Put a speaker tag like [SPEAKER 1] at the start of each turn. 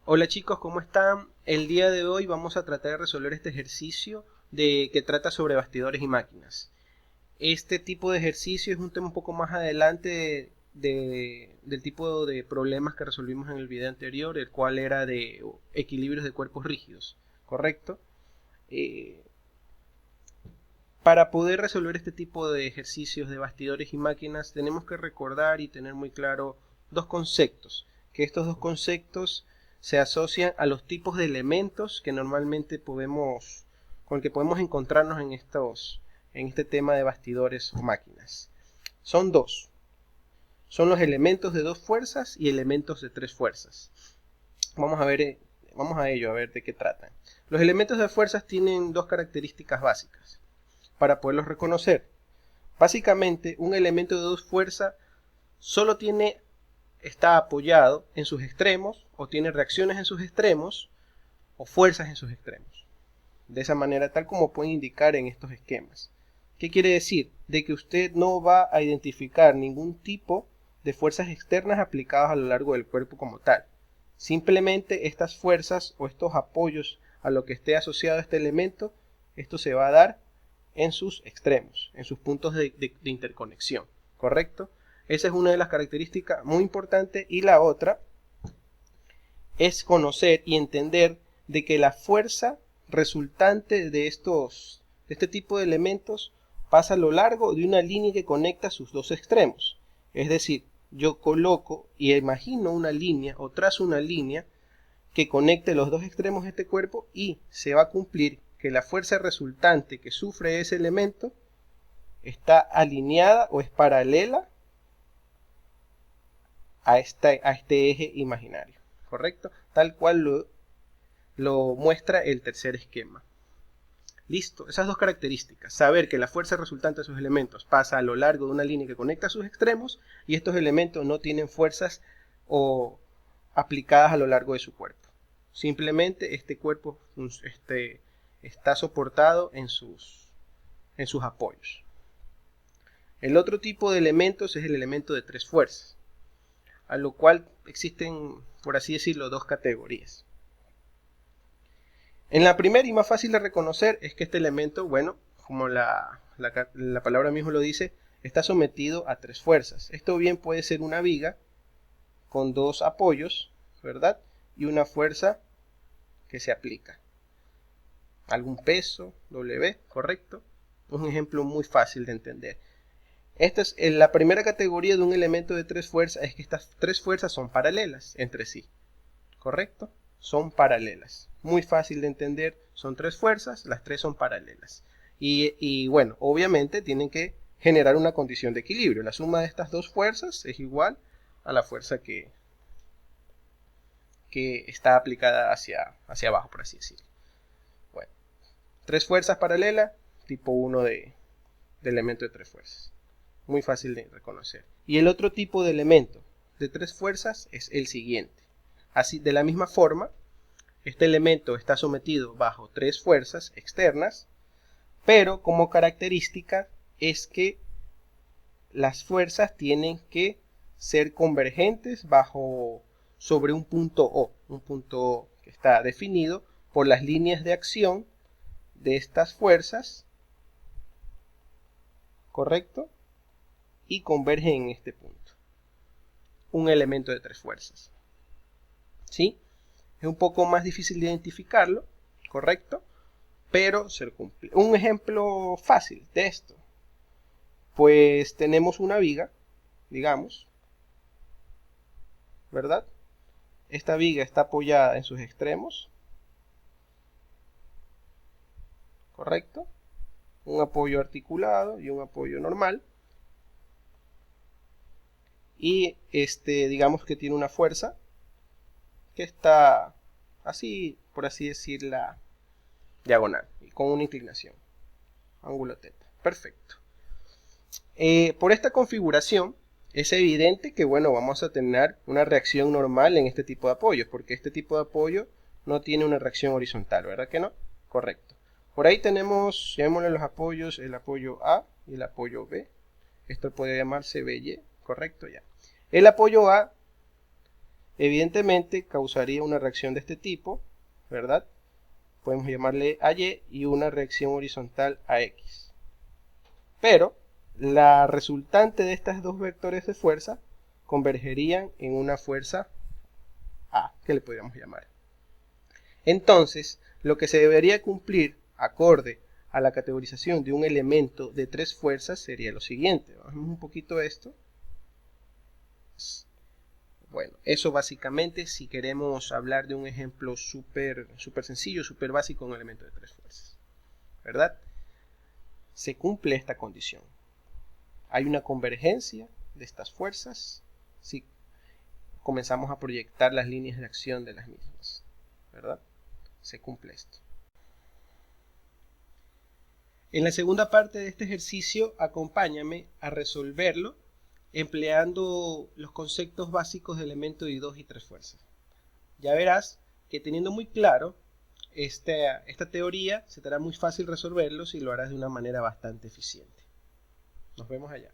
[SPEAKER 1] Hola chicos, ¿cómo están? El día de hoy vamos a tratar de resolver este ejercicio que trata sobre bastidores y máquinas. Este tipo de ejercicio es un tema un poco más adelante del tipo de problemas que resolvimos en el video anterior, el cual era de equilibrios de cuerpos rígidos, ¿correcto? Eh, para poder resolver este tipo de ejercicios de bastidores y máquinas tenemos que recordar y tener muy claro dos conceptos, que estos dos conceptos se asocian a los tipos de elementos que normalmente con el que podemos encontrarnos en este tema de bastidores o máquinas. Son dos, son los elementos de dos fuerzas y elementos de tres fuerzas. Vamos a ver, vamos a ello, a ver de qué tratan. Los elementos de fuerzas tienen dos características básicas para poderlos reconocer. Básicamente, un elemento de dos fuerzas solo está apoyado en sus extremos o tiene reacciones en sus extremos o fuerzas en sus extremos. De esa manera, tal como pueden indicar en estos esquemas. ¿Qué quiere decir? De que usted no va a identificar ningún tipo de fuerzas externas aplicadas a lo largo del cuerpo como tal. Simplemente estas fuerzas o estos apoyos a lo que esté asociado a este elemento, esto se va a dar en sus extremos, en sus puntos de interconexión, ¿correcto? Esa es una de las características muy importantes, y la otra es conocer y entender de que la fuerza resultante de este tipo de elementos pasa a lo largo de una línea que conecta sus dos extremos. Es decir, yo coloco y imagino una línea o trazo una línea que conecte los dos extremos de este cuerpo y se va a cumplir que la fuerza resultante que sufre ese elemento está alineada o es paralela a este eje imaginario, ¿correcto? Tal cual lo muestra el tercer esquema. Listo, esas dos características, saber que la fuerza resultante de sus elementos pasa a lo largo de una línea que conecta sus extremos y estos elementos no tienen fuerzas o aplicadas a lo largo de su cuerpo. Simplemente este cuerpo está soportado en sus apoyos. El otro tipo de elementos es el elemento de tres fuerzas, a lo cual existen, por así decirlo, dos categorías. En la primera y más fácil de reconocer es que este elemento, bueno, como la palabra mismo lo dice, está sometido a tres fuerzas. Esto bien puede ser una viga con dos apoyos, ¿verdad? Y una fuerza que se aplica. Algún peso, W, ¿correcto? Un ejemplo muy fácil de entender. Esta es la primera categoría de un elemento de tres fuerzas, es que estas tres fuerzas son paralelas entre sí, ¿correcto? Son paralelas. Muy fácil de entender, son tres fuerzas, las tres son paralelas. Y bueno, obviamente tienen que generar una condición de equilibrio. La suma de estas dos fuerzas es igual a la fuerza que está aplicada hacia abajo, por así decirlo. Bueno, tres fuerzas paralelas, tipo 1 de elemento de tres fuerzas. Muy fácil de reconocer. Y el otro tipo de elemento de tres fuerzas es el siguiente. Así, de la misma forma, este elemento está sometido bajo tres fuerzas externas, pero como característica es que las fuerzas tienen que ser convergentes sobre un punto O que está definido por las líneas de acción de estas fuerzas, ¿correcto? Y convergen en este punto. Un elemento de tres fuerzas. ¿Sí? Es un poco más difícil de identificarlo, ¿correcto? Pero se cumple. Un ejemplo fácil de esto. Pues tenemos una viga, digamos, ¿verdad? Esta viga está apoyada en sus extremos, ¿correcto? Un apoyo articulado y un apoyo normal. Y digamos que tiene una fuerza que está así, por así decirla, diagonal, y con una inclinación, ángulo teta. Perfecto. Por esta configuración es evidente que, bueno, vamos a tener una reacción normal en este tipo de apoyos, porque este tipo de apoyo no tiene una reacción horizontal, ¿verdad que no? Correcto. Por ahí tenemos, llamémosle los apoyos, el apoyo A y el apoyo B. Esto puede llamarse BY, correcto ya. El apoyo A evidentemente causaría una reacción de este tipo, ¿verdad? Podemos llamarle a Y y una reacción horizontal a X. Pero la resultante de estas dos vectores de fuerza convergerían en una fuerza A, que le podríamos llamar. Entonces, lo que se debería cumplir acorde a la categorización de un elemento de tres fuerzas sería lo siguiente. Bajemos un poquito esto. Bueno, eso básicamente si queremos hablar de un ejemplo súper sencillo, súper básico, un elemento de tres fuerzas, ¿verdad? Se cumple esta condición. Hay una convergencia de estas fuerzas si comenzamos a proyectar las líneas de acción de las mismas, ¿verdad? Se cumple esto. En la segunda parte de este ejercicio, acompáñame a resolverlo empleando los conceptos básicos de elemento de dos y tres fuerzas. Ya verás que teniendo muy claro esta teoría, se te hará muy fácil resolverlos y lo harás de una manera bastante eficiente. Nos vemos allá.